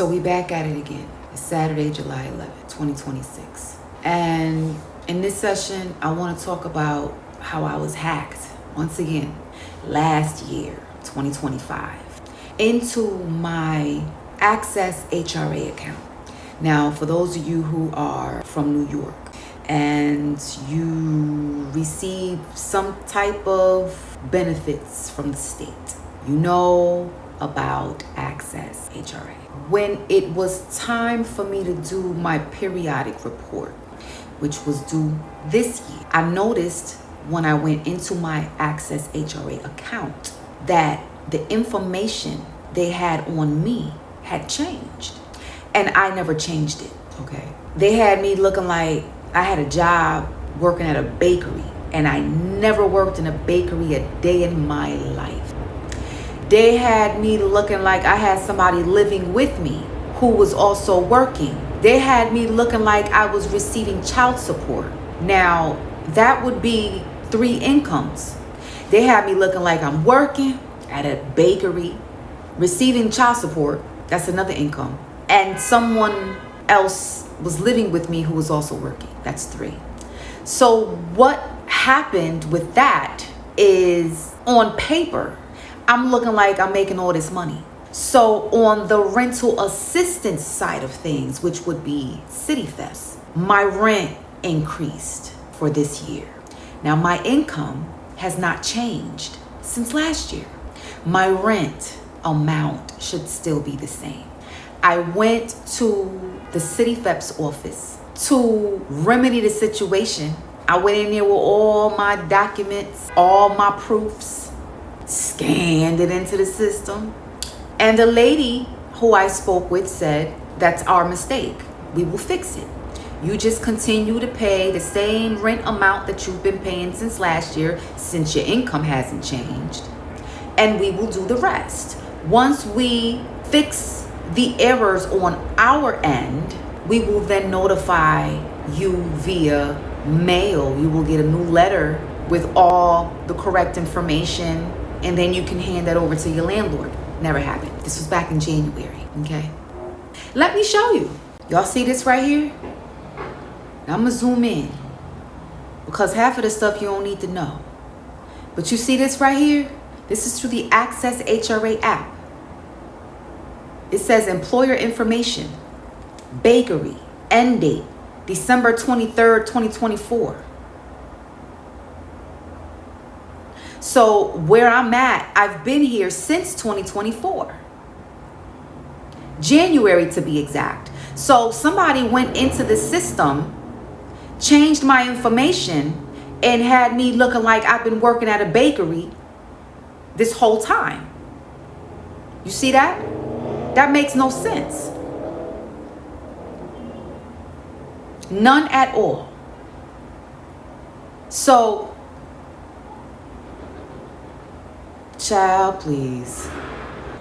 So we back at it again. It's Saturday, July 11th, 2026. And in this session, I want to talk about how I was hacked once again last year, 2025, into my Access HRA account. Now, for those of you who are from New York and you receive some type of benefits from the state, you know about Access HRA. When it was time for me to do my periodic report, which was due this year, I noticed when I went into my Access HRA account that the information they had on me had changed. And I never changed it, okay? They had me looking like I had a job working at a bakery, and I never worked in a bakery a day in my life. They had me looking like I had somebody living with me who was also working. They had me looking like I was receiving child support. Now, that would be 3 incomes. They had me looking like I'm working at a bakery, receiving child support, that's another income, and someone else was living with me who was also working, that's 3. So what happened with that is, on paper, I'm looking like I'm making all this money. So on the rental assistance side of things, which would be city thefts, my rent increased for this year. Now my income has not changed since last year. My rent amount should still be the same. I went to the city thefts office to remedy the situation. I went in there with all my documents, all my proofs, scanned it into the system. And the lady who I spoke with said, that's our mistake. We will fix it. You just continue to pay the same rent amount that you've been paying since last year, since your income hasn't changed, and we will do the rest. Once we fix the errors on our end, we will then notify you via mail. You will get a new letter with all the correct information, and then you can hand that over to your landlord. Never happened. This was back in January, okay? Let me show you. Y'all see this right here? Now I'm gonna zoom in because half of the stuff you don't need to know. But you see this right here? This is through the Access HRA app. It says employer information, bakery, end date, December 23rd, 2024. So where I'm at, I've been here since 2024. January to be exact. So somebody went into the system, changed my information, and had me looking like I've been working at a bakery this whole time. You see that? That makes no sense. None at all. So, child, please.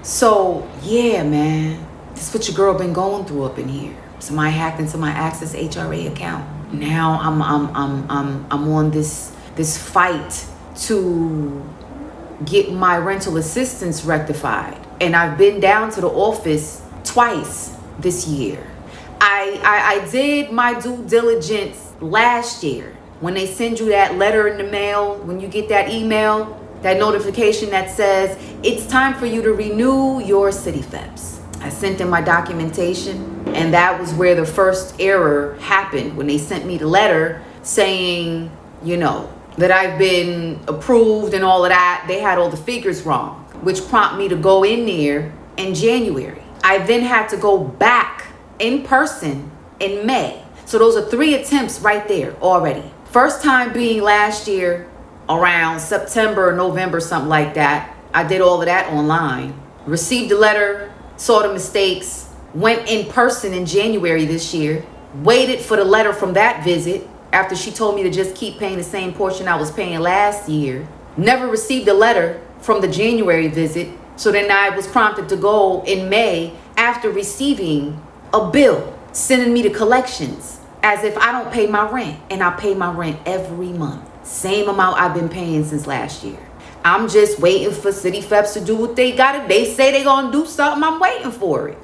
So, yeah, man. This is what your girl been going through up in here. Somebody hacked into my Access HRA account. Now I'm on this fight to get my rental assistance rectified. And I've been down to the office twice this year. I did my due diligence last year. When they send you that letter in the mail, when you get that email, that notification that says it's time for you to renew your city thefts. I sent in my documentation, and that was where the first error happened, when they sent me the letter saying, you know, that I've been approved and all of that. They had all the figures wrong, which prompted me to go in there in January. I then had to go back in person in May. So those are 3 attempts right there already. First time being last year around September or November, something like that. I did all of that online. Received the letter, saw the mistakes, went in person in January this year, waited for the letter from that visit after she told me to just keep paying the same portion I was paying last year. Never received a letter from the January visit. So then I was prompted to go in May after receiving a bill sending me to collections as if I don't pay my rent. And I pay my rent every month. Same amount I've been paying since last year. I'm just waiting for city thefts to do what they gotta. They say they gonna do something. I'm waiting for it.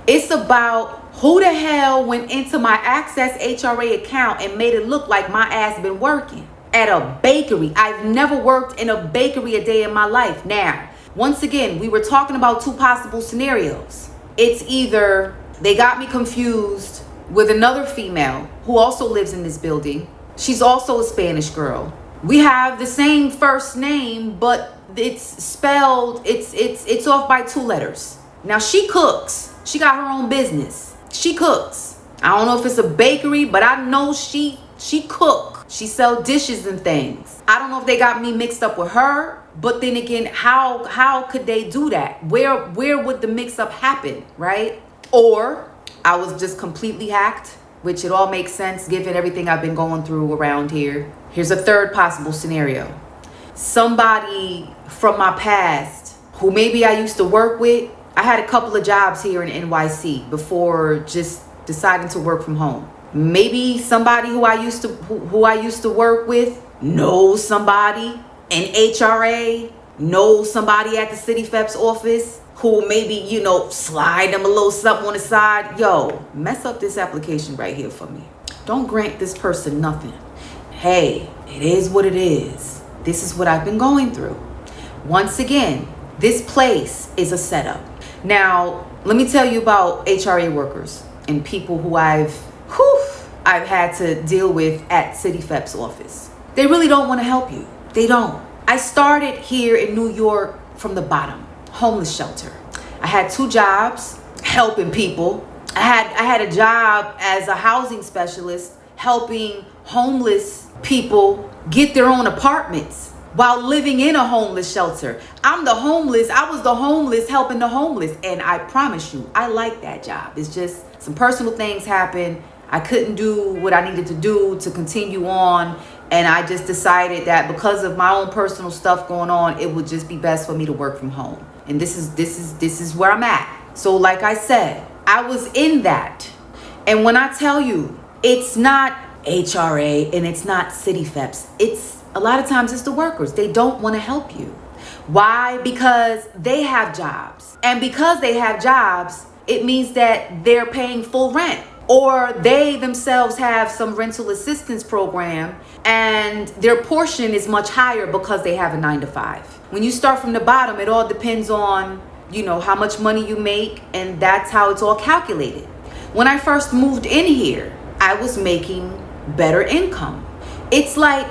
It's about who the hell went into my Access HRA account and made it look like my ass been working at a bakery. I've never worked in a bakery a day in my life. Now, once again, we were talking about two possible scenarios. It's either they got me confused with another female who also lives in this building. She's also a Spanish girl. We have the same first name, but it's spelled, it's off by 2 letters. Now she cooks. She got her own business. She cooks. I don't know if it's a bakery, but I know she cook. She sell dishes and things. I don't know if they got me mixed up with her, but then again, how could they do that? Where would the mix up happen, right? Or I was just completely hacked, which it all makes sense given everything I've been going through around here. Here's a third possible scenario. Somebody from my past who maybe I used to work with. I had a couple of jobs here in NYC before just deciding to work from home. Maybe somebody who I used to work with knows somebody in HRA, knows somebody at the City FEP's office who maybe, slide them a little something on the side. Yo, mess up this application right here for me. Don't grant this person nothing. Hey, it is what it is. This is what I've been going through. Once again, this place is a setup. Now, let me tell you about HRA workers and people who I've had to deal with at City FEP's office. They really don't want to help you. They don't. I started here in New York from the bottom, homeless shelter. I had 2 jobs helping people. I had a job as a housing specialist helping homeless people get their own apartments while living in a homeless shelter. I was the homeless helping the homeless. And I promise you, I like that job. It's just some personal things happened. I couldn't do what I needed to do to continue on. And I just decided that because of my own personal stuff going on, it would just be best for me to work from home. And this is where I'm at. So like I said, I was in that. And when I tell you, it's not HRA and it's not City FEPs, a lot of times it's the workers. They don't want to help you. Why? Because they have jobs. And because they have jobs, it means that they're paying full rent. Or they themselves have some rental assistance program and their portion is much higher because they have a 9-to-5. When you start from the bottom, it all depends on, how much money you make, and that's how it's all calculated. When I first moved in here, I was making better income. It's like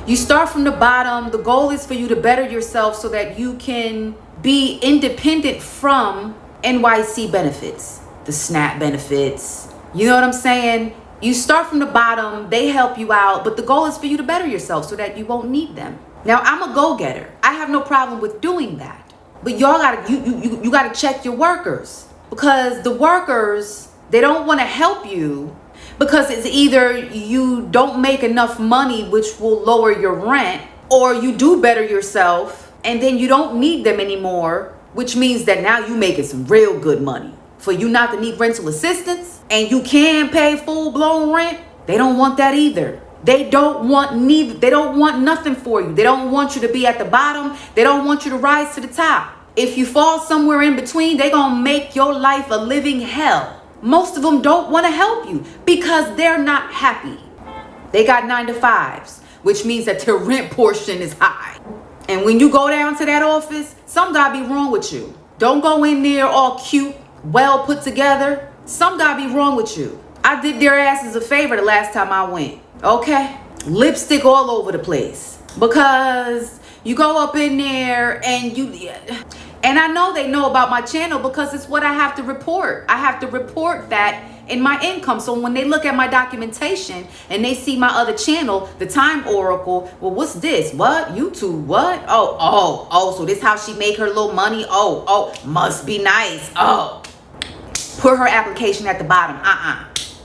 you start from the bottom. The goal is for you to better yourself so that you can be independent from NYC benefits, the SNAP benefits. You know what I'm saying? You start from the bottom, they help you out, but the goal is for you to better yourself so that you won't need them. Now, I'm a go-getter. I have no problem with doing that. But y'all you gotta check your workers, because the workers, they don't want to help you because it's either you don't make enough money, which will lower your rent, or you do better yourself and then you don't need them anymore, which means that now you making some real good money. For you not to need rental assistance and you can pay full-blown rent, they don't want that either. They don't want nothing for you. They don't want you to be at the bottom. They don't want you to rise to the top. If you fall somewhere in between, they're going to make your life a living hell. Most of them don't want to help you because they're not happy. They got 9-to-5s, which means that their rent portion is high. And when you go down to that office, something got to be wrong with you. Don't go in there all cute, well put together. Some gotta be wrong with you. I did their asses a favor the last time I went. Okay? Lipstick all over the place. Because you go up in there and I know they know about my channel because it's what I have to report. I have to report that in my income. So when they look at my documentation and they see my other channel, the Time Oracle, well, what's this? What? YouTube? What? Oh, so this how she make her little money? Oh, must be nice. Oh. Put her application at the bottom.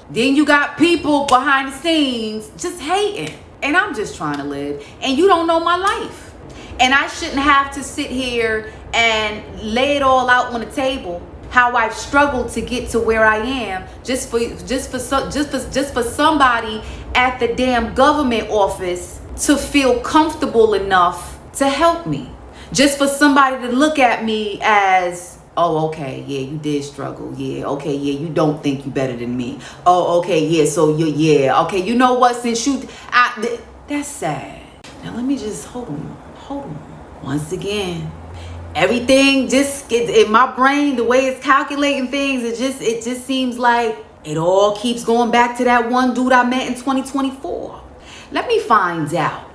Then you got people behind the scenes just hating. And I'm just trying to live. And you don't know my life. And I shouldn't have to sit here and lay it all out on the table. How I've struggled to get to where I am just for somebody at the damn government office to feel comfortable enough to help me. Just for somebody to look at me as Oh, okay, yeah, you did struggle. Yeah, okay, yeah, you don't think you better than me. Oh, okay, yeah, so yeah, okay, you know what? Since that's sad. Now let me just hold on. Once again, everything just gets in my brain. The way it's calculating things, it just seems like it all keeps going back to that one dude I met in 2024. Let me find out,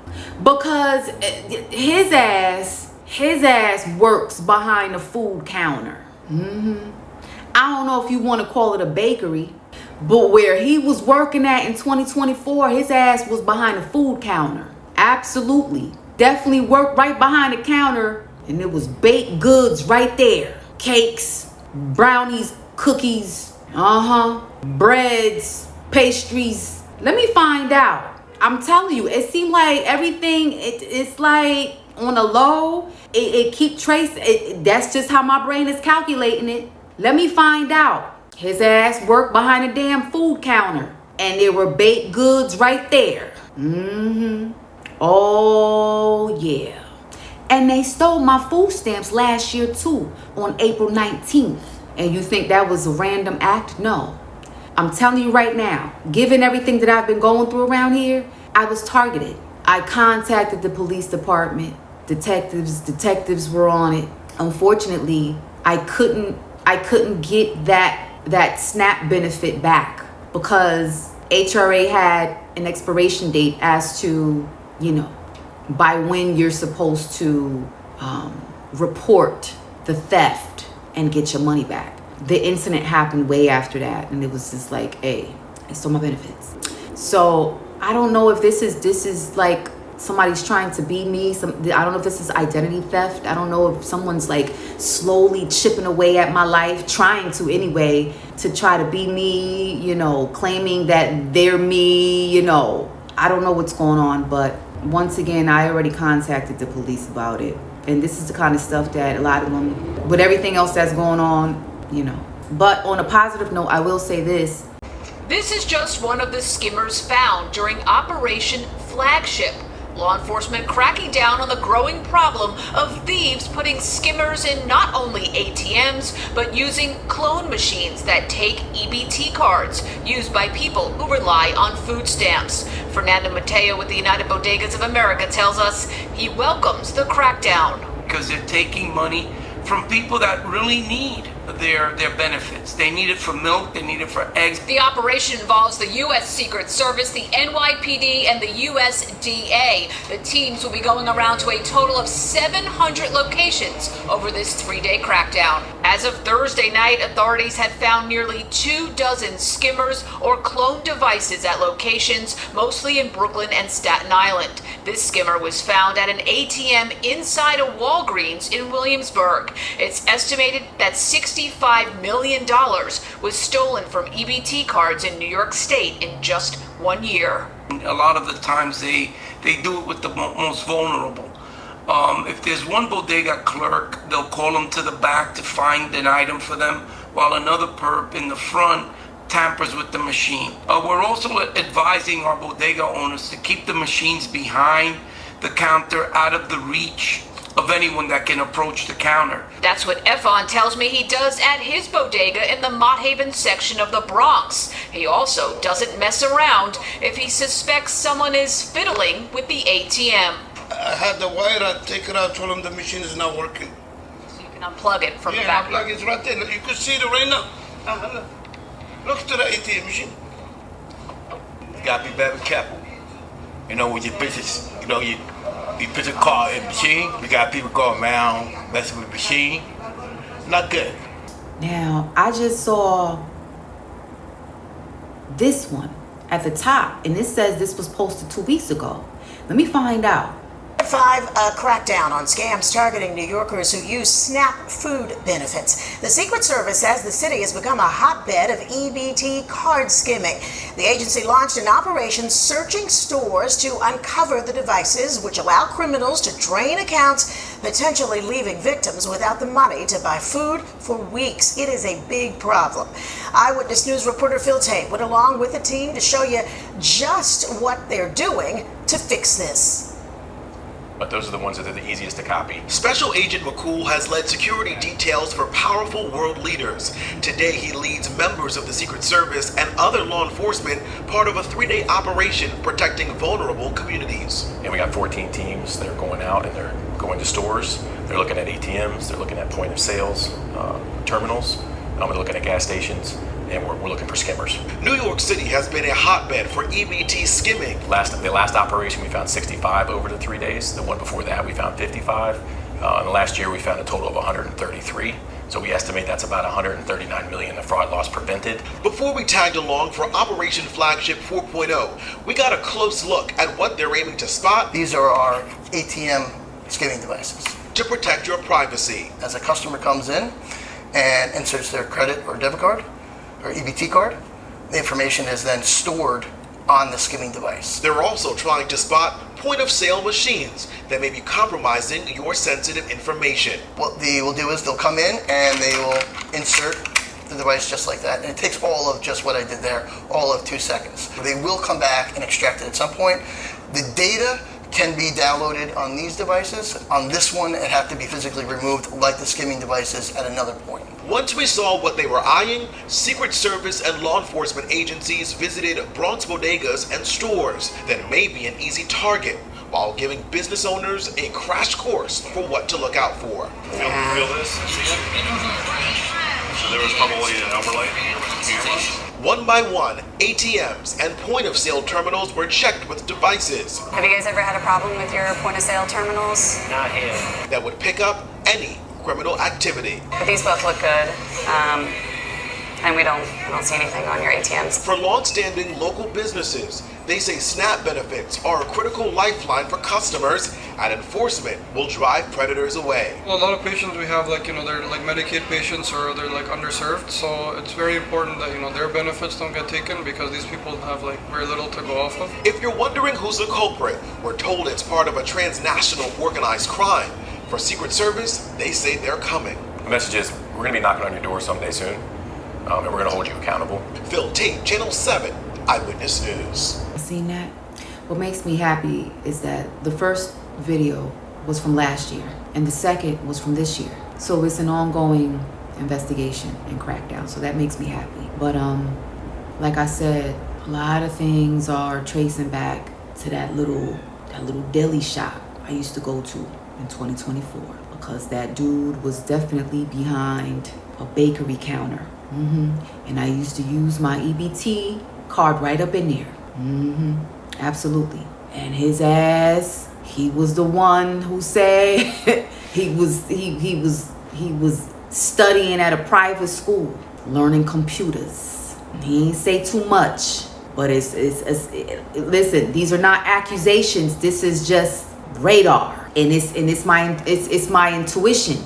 because his ass works behind the food counter. I don't know if you want to call it a bakery, but where he was working at in 2024, his ass was behind the food counter. Absolutely. Definitely worked right behind the counter, and it was baked goods right there. Cakes, brownies, cookies, breads, pastries. Let me find out. I'm telling you, it seemed like everything, it's like on a low, it keep tracing. That's just how my brain is calculating it. Let me find out. His ass worked behind a damn food counter, and there were baked goods right there. Oh, yeah. And they stole my food stamps last year too, on April 19th. And you think that was a random act? No. I'm telling you right now, given everything that I've been going through around here, I was targeted. I contacted the police department. Detectives were on it. Unfortunately, I couldn't get that SNAP benefit back, because HRA had an expiration date as to, by when you're supposed to report the theft and get your money back. The incident happened way after that, and it was just like, hey, I stole my benefits. So I don't know if this is like somebody's trying to be me. I don't know if this is identity theft. I don't know if someone's like slowly chipping away at my life, trying to anyway, to try to be me, claiming that they're me, I don't know what's going on, but once again, I already contacted the police about it. And this is the kind of stuff that a lot of them, with everything else that's going on, But on a positive note, I will say this. This is just one of the skimmers found during Operation Flagship. Law enforcement cracking down on the growing problem of thieves putting skimmers in not only ATMs, but using clone machines that take EBT cards used by people who rely on food stamps. Fernando Mateo with the United Bodegas of America tells us he welcomes the crackdown. Because they're taking money from people that really need their benefits. They need it for milk, they need it for eggs. The operation involves the U.S. Secret Service, the NYPD, and the USDA. The teams will be going around to a total of 700 locations over this 3-day crackdown. As of Thursday night, authorities had found nearly 24 skimmers or clone devices at locations, mostly in Brooklyn and Staten Island. This skimmer was found at an ATM inside a Walgreens in Williamsburg. It's estimated that $65 million was stolen from EBT cards in New York State in just 1 year. A lot of the times they do it with the most vulnerable. If there's one bodega clerk, they'll call them to the back to find an item for them, while another perp in the front tampers with the machine. We're also advising our bodega owners to keep the machines behind the counter, out of the reach of anyone that can approach the counter. That's what Efon tells me he does at his bodega in the Mott Haven section of the Bronx. He also doesn't mess around if he suspects someone is fiddling with the ATM. I had the wire, take it out, told him the machine is not working. So you can unplug it from the back. Yeah, unplug it right there. You can see it right now. Look to the ATM machine. You gotta be very careful. With your business, you put a car in the machine, you got people going around messing with the machine. Not good. Now, I just saw this one at the top, and it says this was posted 2 weeks ago. Let me find out. 5 crackdown on scams targeting New Yorkers who use SNAP food benefits. The Secret Service says the city has become a hotbed of EBT card skimming. The agency launched an operation searching stores to uncover the devices which allow criminals to drain accounts, potentially leaving victims without the money to buy food for weeks. It is a big problem. Eyewitness News reporter Phil Tate went along with the team to show you just what they're doing to fix this. but those are the ones that are the easiest to copy. Special Agent McCool has led security details for powerful world leaders. Today, he leads members of the Secret Service and other law enforcement, part of a 3-day operation protecting vulnerable communities. And we got 14 teams that are going out and they're going to stores. They're looking at ATMs, they're looking at point of sales, terminals, they're looking at gas stations, and we're looking for skimmers. New York City has been a hotbed for EBT skimming. The last operation we found 65 over the 3 days. The one before that we found 55. And the last year we found a total of 133. So we estimate that's about 139 million of fraud loss prevented. Before we tagged along for Operation Flagship 4.0, we got a close look at what they're aiming to spot. These are our ATM skimming devices. To protect your privacy. As a customer comes in and inserts their credit or debit card or EBT card, the information is then stored on the skimming device. They're also trying to spot point-of-sale machines that may be compromising your sensitive information. What they will do is they'll come in and they will insert the device just like that, and it takes all of just what I did there, all of 2 seconds. They will come back and extract it at some point. The data can be downloaded on these devices. On this one, it had to be physically removed like the skimming devices at another point. Once we saw what they were eyeing, Secret Service and law enforcement agencies visited Bronx bodegas and stores that may be an easy target, while giving business owners a crash course for what to look out for. Feel this? See it? So there was probably an overlay. One by one, ATMs and point-of-sale terminals were checked with devices. Have you guys ever had a problem with your point-of-sale terminals? Not here. That would pick up any criminal activity. But these both look good, and I don't see anything on your ATMs. For long-standing local businesses, they say SNAP benefits are a critical lifeline for customers, and enforcement will drive predators away. Well, a lot of patients we have, they're like Medicaid patients or they're like underserved, so it's very important that their benefits don't get taken because these people have very little to go off of. If you're wondering who's the culprit, we're told it's part of a transnational organized crime. For Secret Service, they say they're coming. The message is we're going to be knocking on your door someday soon, and we're going to hold you accountable. Phil Tate, Channel 7, Eyewitness News. Seen that? What makes me happy is that the first video was from last year and the second was from this year. So it's an ongoing investigation and crackdown. So that makes me happy. But like I said, a lot of things are tracing back to that little deli shop I used to go to in 2024 because that dude was definitely behind a bakery counter. And I used to use my EBT card right up in there. Absolutely. And his ass, he was the one who said he was studying at a private school, learning computers. He ain't say too much, but it's listen, these are not accusations. This is just radar, and it's my intuition,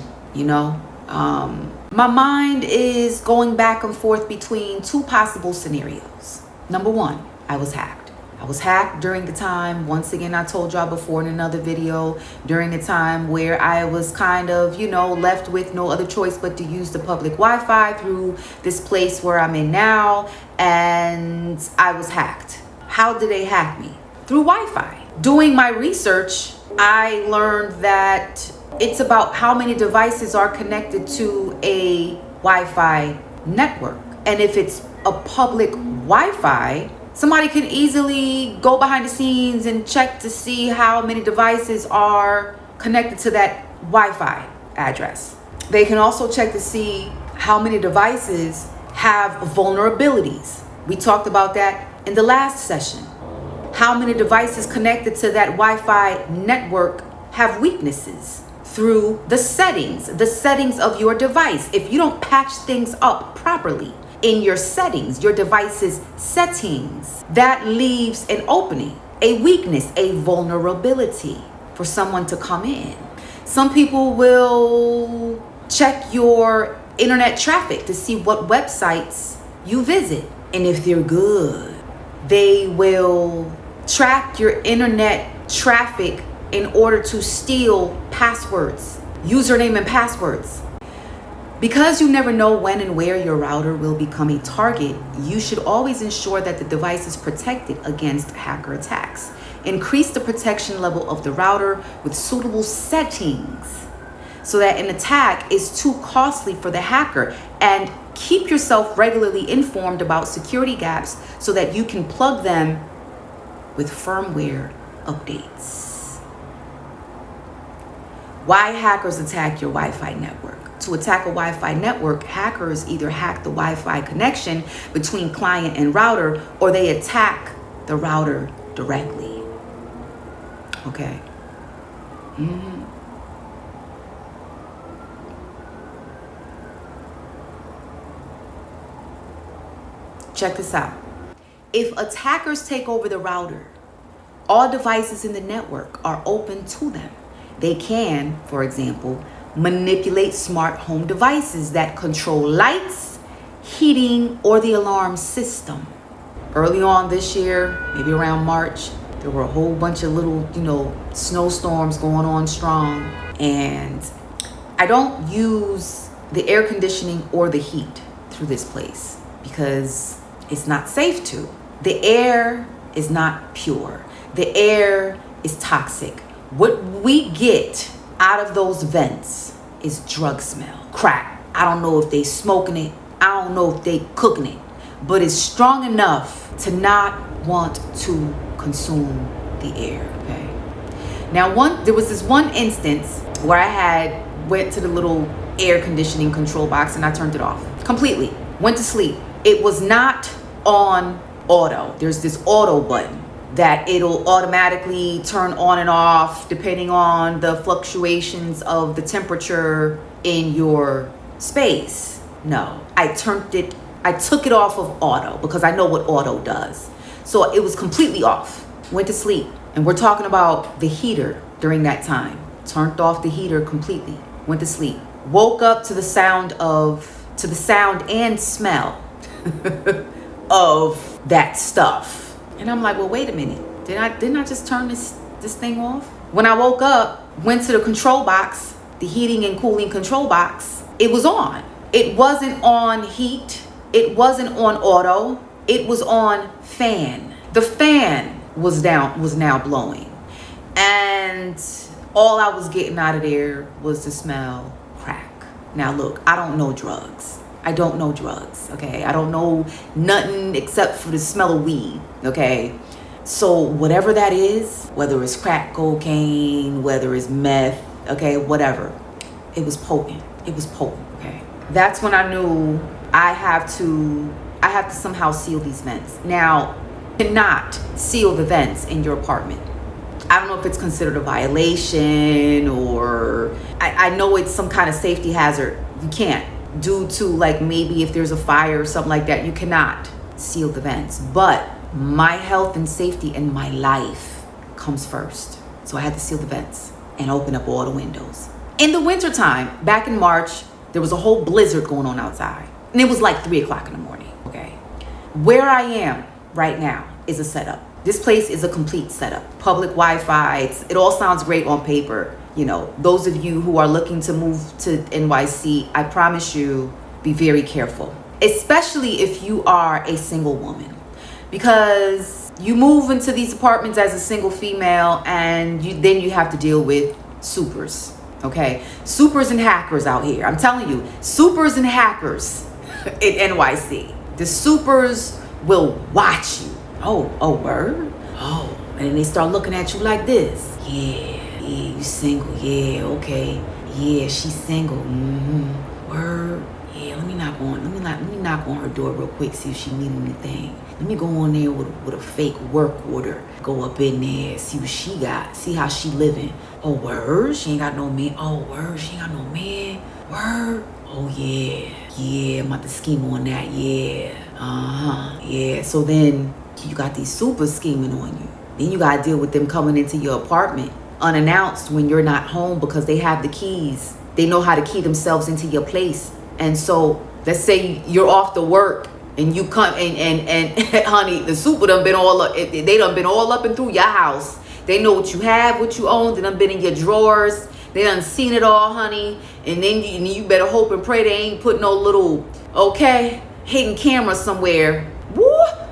My mind is going back and forth between two possible scenarios. Number one, I was hacked. I was hacked during the time, once again, I told y'all before in another video, during the time where I was kind of, left with no other choice but to use the public Wi-Fi through this place where I'm in now, and I was hacked. How did they hack me? Through Wi-Fi. Doing my research, I learned that it's about how many devices are connected to a Wi-Fi network. And if it's a public Wi-Fi, somebody can easily go behind the scenes and check to see how many devices are connected to that Wi-Fi address. They can also check to see how many devices have vulnerabilities. We talked about that in the last session. How many devices connected to that Wi-Fi network have weaknesses through the settings of your device. If you don't patch things up properly in your settings, your device's settings, that leaves an opening, a weakness, a vulnerability for someone to come in. Some people will check your internet traffic to see what websites you visit. And if they're good, they will track your internet traffic in order to steal passwords, username and passwords. Because you never know when and where your router will become a target, you should always ensure that the device is protected against hacker attacks. Increase the protection level of the router with suitable settings so that an attack is too costly for the hacker. And keep yourself regularly informed about security gaps so that you can plug them with firmware updates. Why hackers attack your Wi-Fi network? To attack a Wi-Fi network, hackers either hack the Wi-Fi connection between client and router, or they attack the router directly. Okay. Check this out. If attackers take over the router, all devices in the network are open to them. They can, for example, manipulate smart home devices that control lights, heating, or the alarm system. Early on this year, maybe around March, there were a whole bunch of little, snowstorms going on strong. And I don't use the air conditioning or the heat through this place because it's not safe to. The air is not pure. The air is toxic. What we get out of those vents is drug smell, crack. I don't know if they smoking it. I don't know if they cooking it, but it's strong enough to not want to consume the air. Okay. Now, there was this one instance where I went to the little air conditioning control box and I turned it off completely. Went to sleep. It was not on auto. There's this auto button that it'll automatically turn on and off depending on the fluctuations of the temperature in your space. No, I took it off of auto because I know what auto does. So it was completely off. Went to sleep. And we're talking about the heater during that time. Turned off the heater completely. Went to sleep. Woke up to the sound and smell of that stuff. And I'm like, well, wait a minute. Didn't I just turn this thing off? When I woke up, went to the control box, the heating and cooling control box, it was on. It wasn't on heat. It wasn't on auto. It was on fan. The fan was now blowing. And all I was getting out of there was the smell crack. Now look, I don't know drugs. Okay? I don't know nothing except for the smell of weed, okay? So whatever that is, whether it's crack cocaine, whether it's meth, okay, whatever, it was potent, okay? That's when I knew I have to somehow seal these vents. Now, you cannot seal the vents in your apartment. I don't know if it's considered a violation or I know it's some kind of safety hazard. You can't. Due to like maybe if there's a fire or something like that, you cannot seal the vents. But my health and safety and my life comes first. So I had to seal the vents and open up all the windows. In the wintertime, back in March, there was a whole blizzard going on outside. And it was like 3 o'clock in the morning, okay? Where I am right now is a setup. This place is a complete setup. Public Wi-Fi, it all sounds great on paper. Those of you who are looking to move to NYC, I promise you, be very careful. Especially if you are a single woman. Because you move into these apartments as a single female and then you have to deal with supers, okay? Supers and hackers out here. I'm telling you, supers and hackers in NYC. The supers will watch you. Oh, word? Oh, and then they start looking at you like this. Yeah, you single. Yeah, okay. Yeah, she's single. Word. Yeah, let me knock on her door real quick, see if she need anything. Let me go on there with a fake work order. Go up in there, see what she got. See how she living. Oh, word? She ain't got no man. Oh, word? She ain't got no man. Word? Oh, yeah. Yeah, I'm about to scheme on that. Yeah. Yeah. So then you got these supers scheming on you. Then you got to deal with them coming into your apartment unannounced when you're not home because they have the keys. They know how to key themselves into your place. And so let's say you're off to work and you come and honey, the super done been all up. They done been all up and through your house. They know what you have, what you own. They done been in your drawers. They done seen it all, honey. And then you better hope and pray they ain't put no little, hidden camera somewhere. Woo!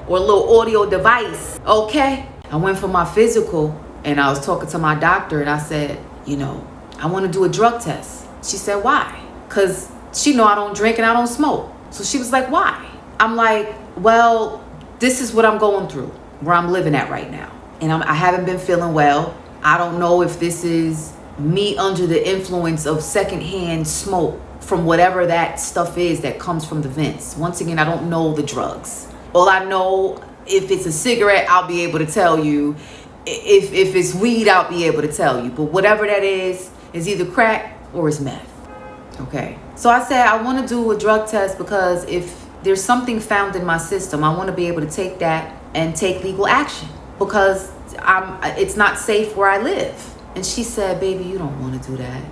Or a little audio device. Okay? I went for my physical and I was talking to my doctor and I said, I want to do a drug test. She said, why? Because she know I don't drink and I don't smoke. So she was like, why? I'm like, well, this is what I'm going through, where I'm living at right now. And I haven't been feeling well. I don't know if this is me under the influence of secondhand smoke from whatever that stuff is that comes from the vents. Once again, I don't know the drugs. All I know, if it's a cigarette, I'll be able to tell you. If it's weed, I'll be able to tell you. But whatever that is either crack or it's meth. Okay. So I said I want to do a drug test because if there's something found in my system, I want to be able to take that and take legal action because it's not safe where I live. And she said, baby, you don't want to do that.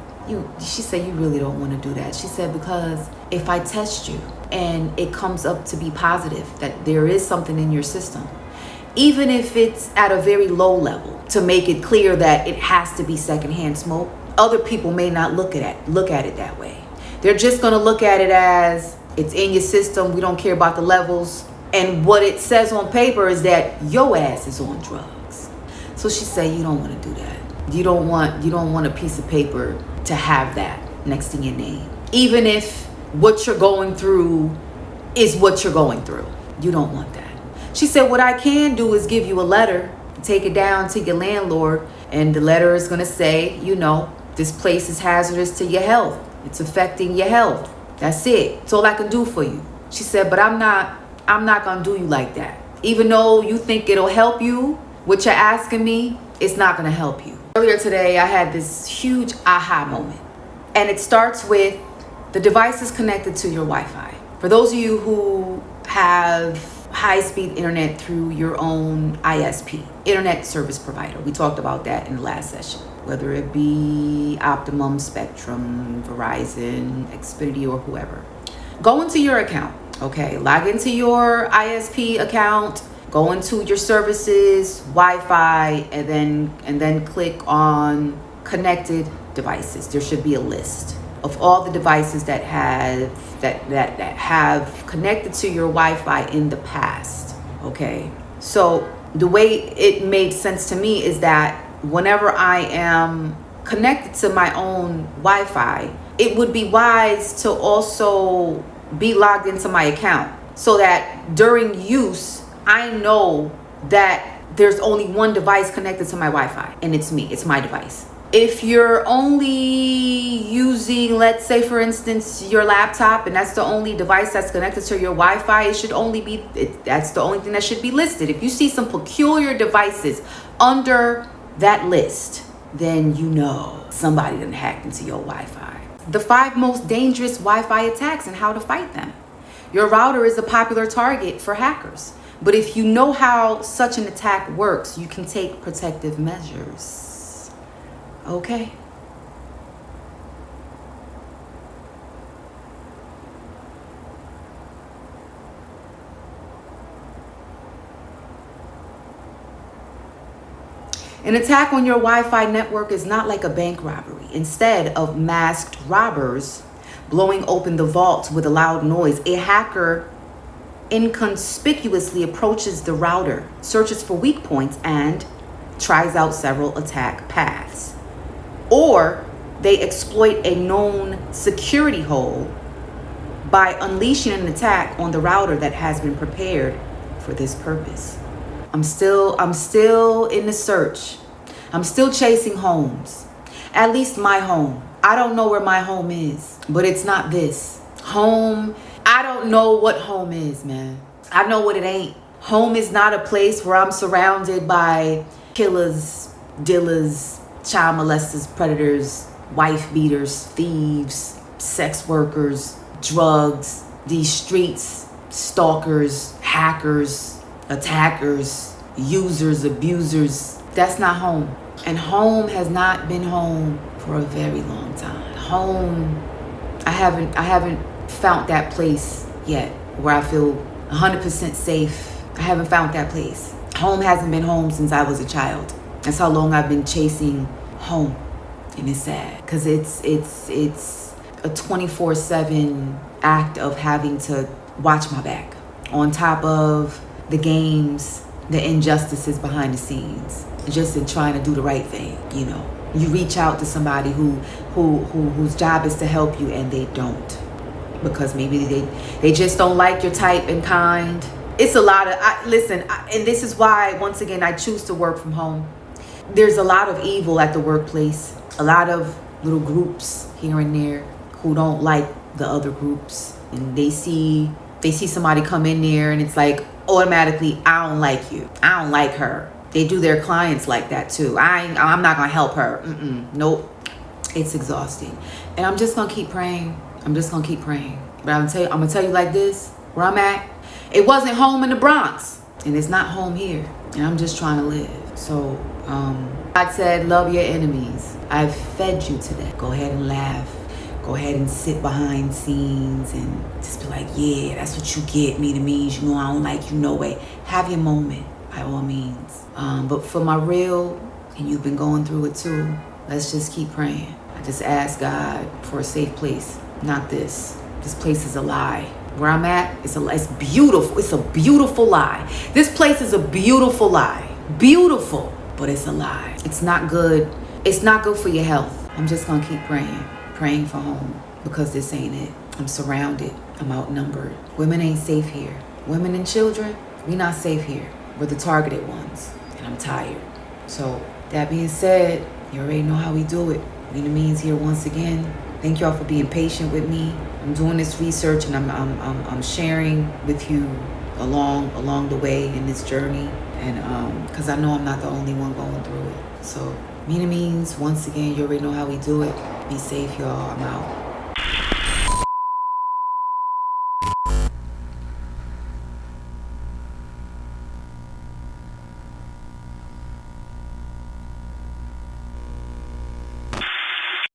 She said, you really don't want to do that. She said, because if I test you and it comes up to be positive that there is something in your system, even if it's at a very low level, to make it clear that it has to be secondhand smoke, other people may not look at it that way. They're just going to look at it as it's in your system. We don't care about the levels. And what it says on paper is that your ass is on drugs. So she said, you don't want to do that. You don't want a piece of paper to have that next to your name. Even if what you're going through is what you're going through. You don't want that. She said, what I can do is give you a letter, take it down to your landlord, and the letter is going to say, this place is hazardous to your health. It's affecting your health. That's it. That's all I can do for you. She said, but I'm not going to do you like that. Even though you think it'll help you, what you're asking me, it's not going to help you. Earlier today, I had this huge aha moment. And it starts with the devices connected to your Wi-Fi. For those of you who have high-speed internet through your own ISP, internet service provider. We talked about that in the last session. Whether it be Optimum, Spectrum, Verizon, Xfinity, or whoever. Go into your account, okay? Log into your ISP account, go into your services, Wi-Fi, and then click on connected devices. There should be a list of all the devices that have connected to your Wi-Fi in the past. Okay, so the way it made sense to me is that whenever I am connected to my own Wi-Fi, it would be wise to also be logged into my account so that during use, I know that there's only one device connected to my Wi-Fi, and it's me, it's my device. If you're only using, let's say for instance, your laptop, and that's the only device that's connected to your Wi-Fi, that's the only thing that should be listed. If you see some peculiar devices under that list, then you know somebody done hacked into your Wi-Fi. The 5 most dangerous Wi-Fi attacks and how to fight them. Your router is a popular target for hackers, but if you know how such an attack works, you can take protective measures. Okay. An attack on your Wi-Fi network is not like a bank robbery. Instead of masked robbers blowing open the vault with a loud noise, a hacker inconspicuously approaches the router, searches for weak points, and tries out several attack paths. Or they exploit a known security hole by unleashing an attack on the router that has been prepared for this purpose. I'm still in the search. I'm still chasing homes. At least my home. I don't know where my home is, but it's not this. Home, I don't know what home is, man. I know what it ain't. Home is not a place where I'm surrounded by killers, dealers, child molesters, predators, wife beaters, thieves, sex workers, drugs, these streets, stalkers, hackers, attackers, users, abusers. That's not home. And home has not been home for a very long time. Home, I haven't found that place yet where I feel 100% safe. I haven't found that place. Home hasn't been home since I was a child. That's how long I've been chasing home. And it's sad because it's a 24/7 act of having to watch my back on top of the games, the injustices behind the scenes, just in trying to do the right thing. You know, you reach out to somebody whose job is to help you, and they don't, because maybe they just don't like your type and kind. It's a lot of, and this is why, once again, I choose to work from home. There's a lot of evil at the workplace, a lot of little groups here and there who don't like the other groups, and they see somebody come in there, and it's like automatically, I don't like you, I don't like her. They do their clients like that too. I'm not gonna help her. Nope. It's exhausting, and I'm just gonna keep praying. But I'm gonna tell you like this: where I'm at, it wasn't home in the Bronx, and it's not home here, and I'm just trying to live. So God said, love your enemies. I've fed you today. Go ahead and laugh. Go ahead and sit behind scenes and just be like, yeah, that's what you get me. The means, you know, I don't like you, no way. Have your moment, by all means. But for my real, and you've been going through it too, let's just keep praying. I just ask God for a safe place. Not this. This place is a lie. Where I'm at, it's beautiful. It's a beautiful lie. This place is a beautiful lie. Beautiful, but it's a lie. It's not good. It's not good for your health. I'm just gonna keep praying for home, because this ain't it. I'm surrounded. I'm outnumbered. Women ain't safe here. Women and children, we not safe here. We're the targeted ones, and I'm tired. So that being said, you already know how we do it. Nina Means here once again. Thank y'all for being patient with me. I'm doing this research, and I'm sharing with you along the way in this journey, and because I know I'm not the only one going through it. So Nina Means, once again, you already know how we do it. Be safe, y'all. I'm out.